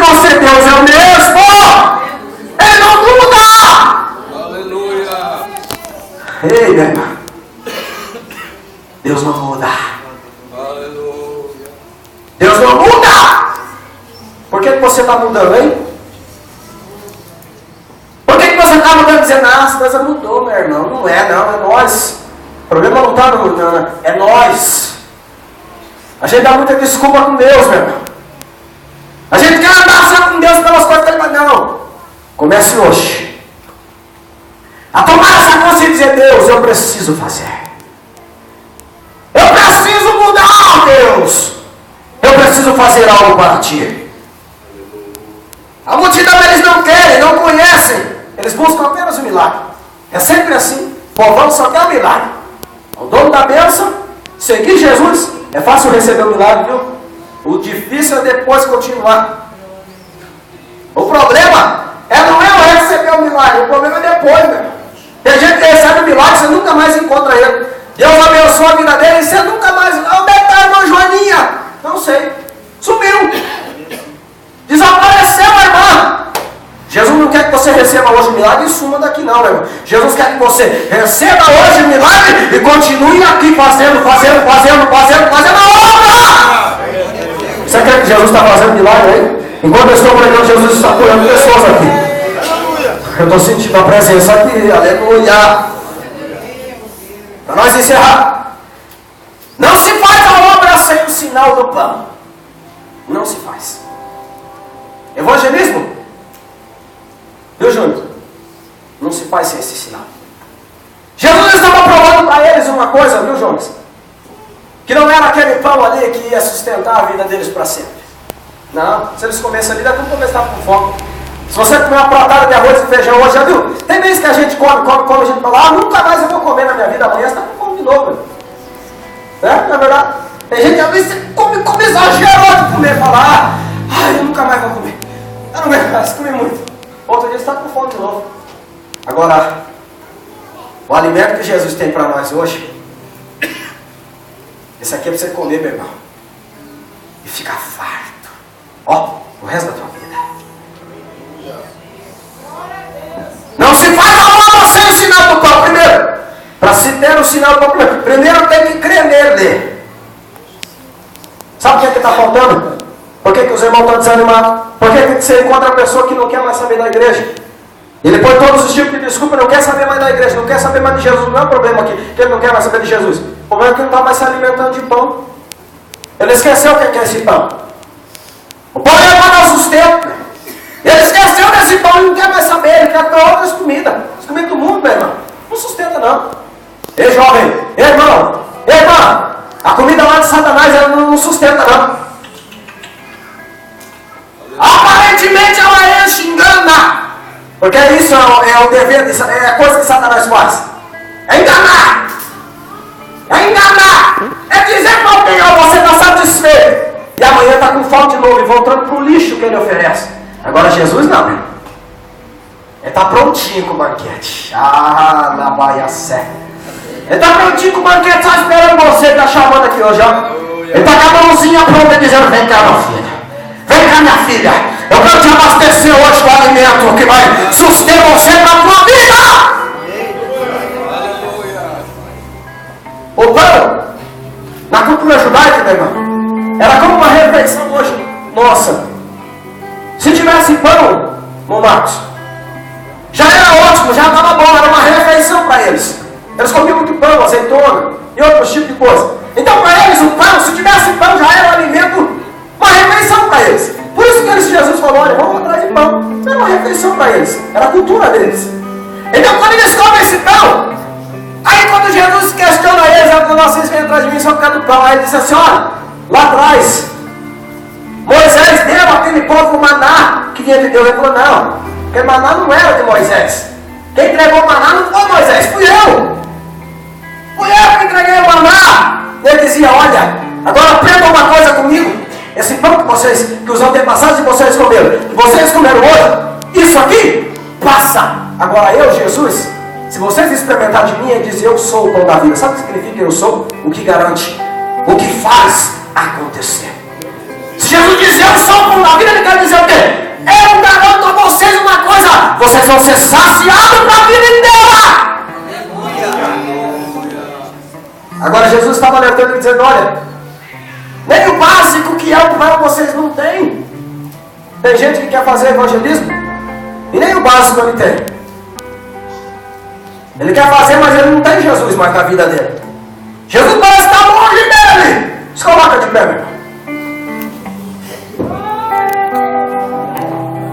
você, Deus é o mesmo. Ele não muda. Aleluia. Ei, meu irmão. Deus não muda. Aleluia. Deus não muda. Por que você está mudando, hein? Por que você está mudando dizendo, as coisas mudou, meu irmão? Não é nós. O problema não está mudando, é nós. A gente dá muita desculpa com Deus, meu irmão. A gente quer andar só com Deus pelas coisas que Ele faz. Não. Comece hoje a tomar essa consciência e dizer, Deus, eu preciso fazer. Eu preciso mudar, Deus. Eu preciso fazer algo para Ti. A multidão eles não querem, não conhecem. Eles buscam apenas o milagre. É sempre assim. O povão só quer o milagre. O dono da bênção, seguir Jesus, é fácil receber o milagre, viu? O difícil é depois continuar. O problema não é eu receber o milagre, o problema é depois, meu irmão. Tem gente que recebe o milagre e você nunca mais encontra ele. Deus abençoa a vida dele e você nunca mais... Onde está a irmã Joaninha? Não sei. Sumiu. Desapareceu, irmã. Jesus não quer que você receba hoje o milagre e suma daqui não, meu irmão. Jesus quer que você receba hoje o milagre e continue aqui fazendo a obra. Você quer que Jesus está fazendo milagre aí? Enquanto eu estou pregando, Jesus está curando pessoas aqui. Eu estou sentindo a presença aqui, aleluia. Para nós encerrar. Não se faz a obra sem o sinal do pão. Não se faz. Evangelismo? Viu, Júnior? Não se faz sem esse sinal. Jesus estava provando para eles uma coisa, viu, Jonas? Que não era aquele pão ali que ia sustentar a vida deles para sempre. Não, se eles comessem ali, daqui a pouco eles estavam com fome. Se você comer uma pratada de arroz e feijão hoje, já viu? Tem vezes que a gente come, a gente fala, nunca mais eu vou comer na minha vida, amanhã você está com fome de novo. Né? Na verdade, tem gente que às vezes come exagerou de comer, fala, eu nunca mais vou comer. Eu não aguento mais, comi muito. Outro dia você está com fome de novo. Agora, o alimento que Jesus tem para nós hoje, esse aqui é para você comer, meu irmão, e ficar farto. Ó, o resto da tua vida. Não se faz a obra sem o sinal do pão. Primeiro, para se ter o sinal do pão, primeiro tem que crer nele. Sabe o que está faltando? Por que os irmãos estão desanimados? Por que você encontra uma pessoa que não quer mais saber da igreja? Ele põe todos os tipos de desculpa, não quer saber mais da igreja, não quer saber mais de Jesus. Não é o problema aqui, que ele não quer mais saber de Jesus. O problema é que ele não está mais se alimentando de pão. Ele esqueceu o que é esse pão. O pão é para dar sustento. Ele esqueceu desse pão e não quer mais saber. Ele quer comer outras comidas. As comidas do mundo, meu irmão. Não sustenta, não. Ei, jovem. Ei, irmão. Ei, irmã. A comida lá de Satanás, ela não sustenta, não. Aparentemente ela enche, engana. Porque isso é o dever, é a coisa que Satanás faz. É enganar. É enganar. É dizer para alguém, você está satisfeito. E amanhã está com fome de novo e voltando para o lixo que ele oferece. Agora Jesus não, meu. Ele está prontinho com o banquete. Na baia sé. Ele está prontinho com o banquete, só esperando você, está chamando aqui hoje, ó. Ele está com a mãozinha pronta dizendo, vem cá, meu filho. Vem cá, minha filha. Eu quero te abastecer hoje com alimento que vai suster você para a tua vida. O pão, na cultura judaica, meu irmão, era como uma refeição hoje. Nossa, se tivesse pão, irmão Marcos, já era ótimo, já estava bom, era uma refeição para eles. Eles comiam muito pão, azeitona e outros tipos de coisa. Então para eles o pão, se tivesse pão, já era um alimento, uma refeição para eles. Por isso que Jesus falou, olha, vamos atrás de pão. Era uma refeição para eles, era a cultura deles. Então quando eles comem esse pão, aí quando Jesus questiona eles, vocês vêm atrás de mim só por causa do pão. Aí ele diz assim, olha, lá atrás, Moisés deu aquele povo maná que vinha de Deus. Ele falou, não, porque maná não era de Moisés. Quem entregou o maná não foi Moisés, fui eu. Fui eu que entreguei o maná. Ele dizia, olha, agora aprenda uma coisa comigo. Esse pão que os antepassados de vocês comeram, que vocês comeram hoje, isso aqui passa. Agora eu, Jesus, se vocês experimentarem de mim, ele diz, eu sou o pão da vida. Sabe o que significa eu sou? O que garante, o que faz acontecer. Se Jesus diz, eu sou o pão da vida, ele quer dizer o quê? vão ser saciados para a vida inteira. Agora Jesus estava alertando e dizendo, olha, nem o básico que é o pão vocês não têm. Tem gente que quer fazer evangelismo e nem o básico ele tem. Ele quer fazer, mas ele não tem Jesus mais na vida dele. Jesus parece estar longe dele. Se coloca de pé, meu irmão.